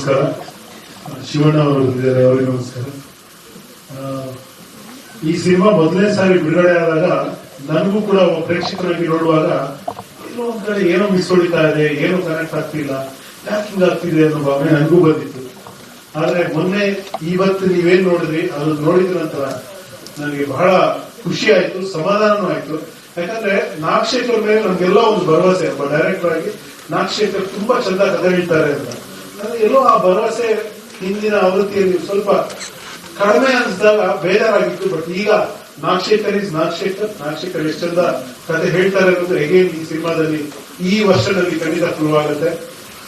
ನಮಸ್ಕಾರ. ಶಿವಣ್ಣ ಅವರು ಇದ್ದಾರೆ, ಅವರಿಗೆ ನಮಸ್ಕಾರ. ಈ ಸಿನಿಮಾ ಮೊದಲನೇ ಸಾರಿ ಬಿಡುಗಡೆ ಆದಾಗ ನನಗೂ ಕೂಡ ಪ್ರೇಕ್ಷಕರಾಗಿ ನೋಡುವಾಗ ಏನೋ ಒಂದ್ ಕಡೆ ಏನೋ ಮಿಸ್ ಹೊಡಿತಾ ಇದೆ, ಏನೋ ಕನೆಕ್ಟ್ ಆಗ್ತಿಲ್ಲ, ಯಾಕೆ ಹಿಂಗಾಗ್ತಿದೆ ಅನ್ನೋ ಭಾವನೆ ನನಗೂ ಬಂದಿತ್ತು. ಆದ್ರೆ ಮೊನ್ನೆ ಇವತ್ತು ನೀವೇನ್ ನೋಡಿದ್ರಿ, ಅದು ನೋಡಿದ ನಂತರ ನನಗೆ ಬಹಳ ಖುಷಿ ಆಯ್ತು, ಸಮಾಧಾನನೂ ಆಯ್ತು. ಯಾಕಂದ್ರೆ ನಾಗಶೇಖರ್ ಮೇಲೆ ನಮ್ಗೆಲ್ಲ ಒಂದು ಭರವಸೆ, ಒಬ್ಬ ಡೈರೆಕ್ಟರ್ ಆಗಿ ನಾಗಶೇಖರ್ ತುಂಬಾ ಚಂದ ಕಥೆ ಹೇಳ್ತಾರೆ ಅಂತ ಎಲ್ಲೋ ಆ ಭರವಸೆ ಹಿಂದಿನ ಆವೃತ್ತಿಯಲ್ಲಿ ಸ್ವಲ್ಪ ಕಡಿಮೆ ಅನಿಸಿದಾಗ ಬೇಜಾರಾಗಿತ್ತು. ಬಟ್ ಈಗ ನಾಗಶೇಖರ್ ನಾಗಶೇಖರ್ ಎಷ್ಟು ಚಂದ ಕಥೆ ಹೇಳ್ತಾರೆ ಅನ್ನೋದು ಹೇಗೇನ್ ಈ ಸಿನಿಮಾದಲ್ಲಿ ಈ ವರ್ಷದಲ್ಲಿ ಖಂಡಿತ ಪ್ರೂವ್ ಆಗುತ್ತೆ.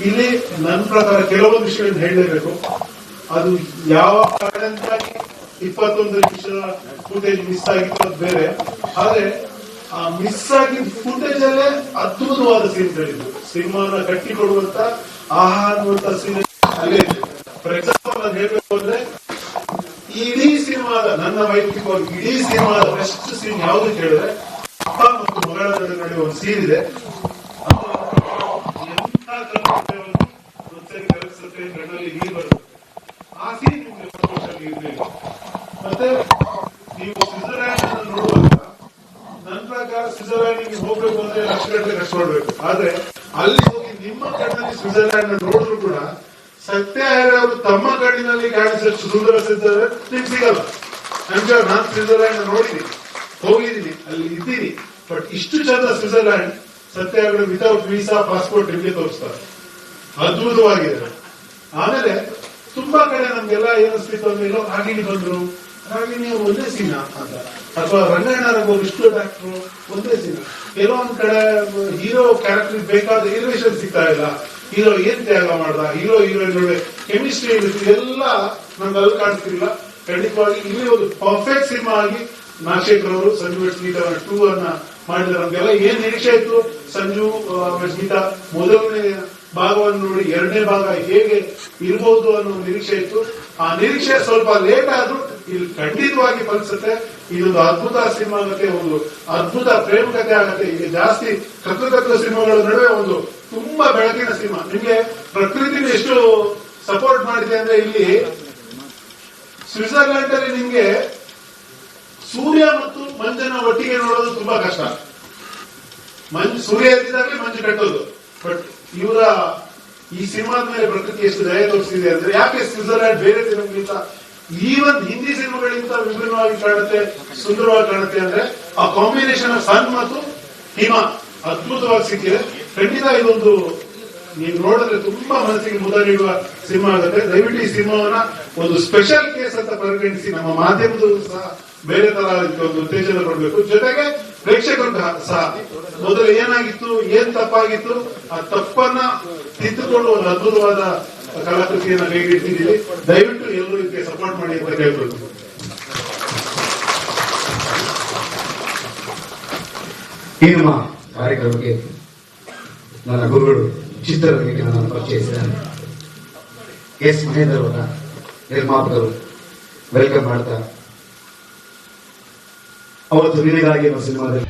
ಇಲ್ಲಿ ನನ್ನ ಪ್ರಕಾರ ಕೆಲವೊಂದು ವಿಷಯಗಳನ್ನು ಹೇಳಲೇಬೇಕು. ಅದು ಯಾವ ಕಾರಣಕ್ಕಾಗಿ 21 ನಿಮಿಷದ ಫುಟೇಜ್ ಮಿಸ್ ಆಗಿತ್ತು ಅದು ಬೇರೆ. ಆದ್ರೆ ಆ ಮಿಸ್ ಆಗಿದ್ದ ಫುಟೇಜ್ ಅಲ್ಲೇ ಅದ್ಭುತವಾದ ಸೀನ್ಗಳಿದ್ದು, ಸಿನಿಮಾನ ಕಟ್ಟಿಕೊಡುವಂತ ಅನ್ನುವಂತ ಸೀನ್ ಅಲ್ಲೇ. ಫಾರ್ ಎಕ್ಸಾಂಪಲ್ ನಾನು ಹೇಳ್ಬೇಕು ಅಂದ್ರೆ, ಇಡೀ ಸಿನಿಮಾದ ನನ್ನ ವೈಯಕ್ತಿಕವಾಗಿ ಇಡೀ ಸಿನಿಮಾದ ಬೆಸ್ಟ್ ಸೀನ್ ಯಾವುದು ಕೇಳಿದ್ರೆ ಅಪ್ಪ ಮತ್ತು ಮಗಳ ನಡುವೆ ಒಂದು ಸೀನ್ ಇದೆ. ಒಂದ್ಸರಿ ಕಲಸುತ್ತೆ, ಕಣ್ಣಲ್ಲಿ ನೀರು ಬರುತ್ತೆ. ಆ ಸೀನ್ ನಿಮ್ಗೆ ಇರಲಿಲ್ಲ. ಮತ್ತೆ ನೀವು ಸ್ವಿಟ್ಜರ್ಲ್ಯಾಂಡ್ ಅನ್ನು ನೋಡುವಾಗ ನನ್ನ ಪ್ರಕಾರ ಸ್ವಿಟ್ಜರ್ಲ್ಯಾಂಡ್ ನಿಮ್ಗೆ ಹೋಗ್ಬೇಕು ಅಂದ್ರೆ ಲಕ್ಷಗಟ್ಟಲೆ ಕಷ್ಟಪಡ್ಬೇಕು. ಆದ್ರೆ ಅಲ್ಲಿ ಹೋಗಿ ನಿಮ್ಮ ಕಣ್ಣಲ್ಲಿ ಸ್ವಿಟ್ಜರ್ಲ್ಯಾಂಡ್ ನೋಡಿದ್ರು ಕೂಡ ಸತ್ಯ ಅವರು ತಮ್ಮ ಕಣ್ಣಿನಲ್ಲಿ ಕಾಣಿಸಷ್ಟು ಸುಂದರ ಸ್ವಿಟ್ಜರ್ಲ್ಯಾಂಡ್ ನಿಮ್ಗೆ ಸಿಗಲ್ಲ. ನನ್ಗೆ ನಾನು ಸ್ವಿಟ್ಜರ್ಲ್ಯಾಂಡ್ ನೋಡಿದ್ದೀನಿ, ಹೋಗಿದ್ದೀನಿ, ಅಲ್ಲಿ ಇದ್ದೀನಿ. ಬಟ್ ಇಷ್ಟು ಚಂದ ಸ್ವಿಟ್ಜರ್ಲ್ಯಾಂಡ್ ಸತ್ಯ ವಿತೌಟ್ ವೀಸಾ ಪಾಸ್ಪೋರ್ಟ್ ನಿಮ್ಗೆ ತೋರಿಸ್ತಾರೆ, ಅದ್ಭುತವಾಗಿದೆ. ಆಮೇಲೆ ತುಂಬಾ ಕಡೆ ನಮ್ಗೆಲ್ಲ ಏನಿಸ್ತಿತ್ತು ಅಂದ್ರೆ, ರಾಗಿಣಿ ಬಂದ್ರು, ರಾಗಿಣಿ ಅವರು ಒಂದೇ ಸೀನ ಅಂತ, ಅಥವಾ ರಂಗಾಯಣರು ವಿಷ್ಣು ಡಾಕ್ಟರ್ ಒಂದೇ ಸೀನ. ಕೆಲವೊಂದ್ ಕಡೆ ಹೀರೋ ಕ್ಯಾರೆಕ್ಟರ್ ಬೇಕಾದ ಇನ್ಫಾರ್ಮೇಷನ್ ಸಿಗ್ತಾ ಇಲ್ಲ, ಹೀರೋ ಏನ್ ತ್ಯಾಗ ಮಾಡ್ದ, ಹೀರೋ ಹೀರೋಯಿನ್ ನಡುವೆ ಕೆಮಿಸ್ಟ್ರಿ ಎಲ್ಲ ನಮ್ಗೆ ಅಲ್ಲಿ ಕಾಣಿಸ್ತಿಲ್ಲ. ಖಂಡಿತವಾಗಿ ಇಲ್ಲಿ ಒಂದು ಪರ್ಫೆಕ್ಟ್ ಸಿನಿಮಾ ಆಗಿ ನಾಗಶೇಖರ್ ಅವರು ಸಂಜು ವೆಟ್ಸ್ಗೀತಾ 2 ಅನ್ನ ಮಾಡಿದ್ರೆ ನಮ್ಗೆಲ್ಲ ಏನ್ ನಿರೀಕ್ಷೆ ಇತ್ತು. ಸಂಜು ವೆಟ್ಸ್ಗೀತಾ ಮೊದಲನೇ ಭಾಗವನ್ನು ನೋಡಿ ಎರಡನೇ ಭಾಗ ಹೇಗೆ ಇರಬಹುದು ಅನ್ನೋ ನಿರೀಕ್ಷೆ ಇತ್ತು. ಆ ನಿರೀಕ್ಷೆ ಸ್ವಲ್ಪ ಲೇಟ್ ಆದ್ರೂ ಇಲ್ಲಿ ಖಂಡಿತವಾಗಿ ಫಲಿಸುತ್ತೆ. ಇದೊಂದು ಅದ್ಭುತ ಸಿನಿಮಾ ಆಗತ್ತೆ, ಒಂದು ಅದ್ಭುತ ಪ್ರೇಮ ಕಥೆ ಆಗತ್ತೆ. ಈಗ ಜಾಸ್ತಿ ಕತ್ತು ಸಿನಿಮಾಗಳ ನಡುವೆ ಒಂದು ತುಂಬಾ ಬೆಳಕಿನ ಸಿನಿಮಾ. ನಿಮ್ಗೆ ಪ್ರಕೃತಿನ ಎಷ್ಟು ಸಪೋರ್ಟ್ ಮಾಡಿದೆ ಅಂದ್ರೆ, ಇಲ್ಲಿ ಸ್ವಿಟ್ಜರ್ಲ್ಯಾಂಡ್ ಅಲ್ಲಿ ನಿಮ್ಗೆ ಸೂರ್ಯ ಮತ್ತು ಮಂಜನ್ನ ಒಟ್ಟಿಗೆ ನೋಡೋದು ತುಂಬಾ ಕಷ್ಟ. ಸೂರ್ಯ ಎದ್ದಿದಾಗಲೇ ಮಂಜು ಕಟ್ಟೋದು. ಬಟ್ ಇವರ ಈ ಸಿನಿಮಾದ ಮೇಲೆ ಪ್ರಕೃತಿ ಎಷ್ಟು ದಯ ತೋರಿಸಿದೆ ಅಂದ್ರೆ, ಯಾಕೆ ಸ್ವಿಟ್ಜರ್ಲ್ಯಾಂಡ್ ಬೇರೆ ಸಿನಿಮಾಗಿಂತ ಈವನ್ ಹಿಂದಿ ಸಿನಿಮಾಗಳಿಂತ ವಿಭಿನ್ನವಾಗಿ ಕಾಣುತ್ತೆ, ಸುಂದರವಾಗಿ ಕಾಣುತ್ತೆ ಅಂದ್ರೆ ಆ ಕಾಂಬಿನೇಷನ್ ಆಫ್ ಸನ್ ಮತ್ತು ಹಿಮ ಅದ್ಭುತವಾಗಿ ಸಿಕ್ಕಿದೆ. ಖಂಡಿತ ಇದೊಂದು ನೀವು ನೋಡಿದ್ರೆ ತುಂಬಾ ಮನಸ್ಸಿಗೆ ಮುದ ನೀಡುವ ಸಿನಿಮಾ ಆಗುತ್ತೆ. ದಯವಿಟ್ಟು ಈ ಸಿನಿಮಾವನ್ನ ಒಂದು ಸ್ಪೆಷಲ್ ಕೇಸ್ ಅಂತ ಪರಿಗಣಿಸಿ ನಮ್ಮ ಮಾಧ್ಯಮದ ಸಹ ಬೇರೆ ತರ ಒಂದು ಉತ್ತೇಜನ ಕೊಡಬೇಕು. ಜೊತೆಗೆ ಪ್ರೇಕ್ಷಕರು ಸಹ ಮೊದಲು ಏನಾಗಿತ್ತು, ಏನ್ ತಪ್ಪಾಗಿತ್ತು, ಆ ತಪ್ಪನ್ನ ತಿದ್ದುಕೊಂಡು ಒಂದು ಅದ್ಭುತವಾದ ಕಲಾಕೃತಿಯನ್ನ ಕೈಗೆತ್ತಿದ್ದೀವಿ. ದಯವಿಟ್ಟು ಎಲ್ಲರೂ ಇದಕ್ಕೆ ಸಪೋರ್ಟ್ ಮಾಡಿ ಅಂತ ಕೇಳ್ಬೋದು. ಈ ನಮ್ಮ ಕಾರ್ಯಕ್ರಮಕ್ಕೆ ನನ್ನ ಗುರುಗಳು ಚಿತ್ರರಂಗಕ್ಕೆ ನನ್ನನ್ನು ಪರಿಚಯಿಸಿದ್ದಾರೆ. ಎಸ್ ಮಹೇಂದ್ರ ಅವರ ನಿರ್ಮಾಪಕರು ವೆಲ್ಕಮ್ ಮಾಡ್ತಾ, ಅವತ್ತು ನಿನಗಾಗಿ ಸಿನಿಮಾದಲ್ಲಿ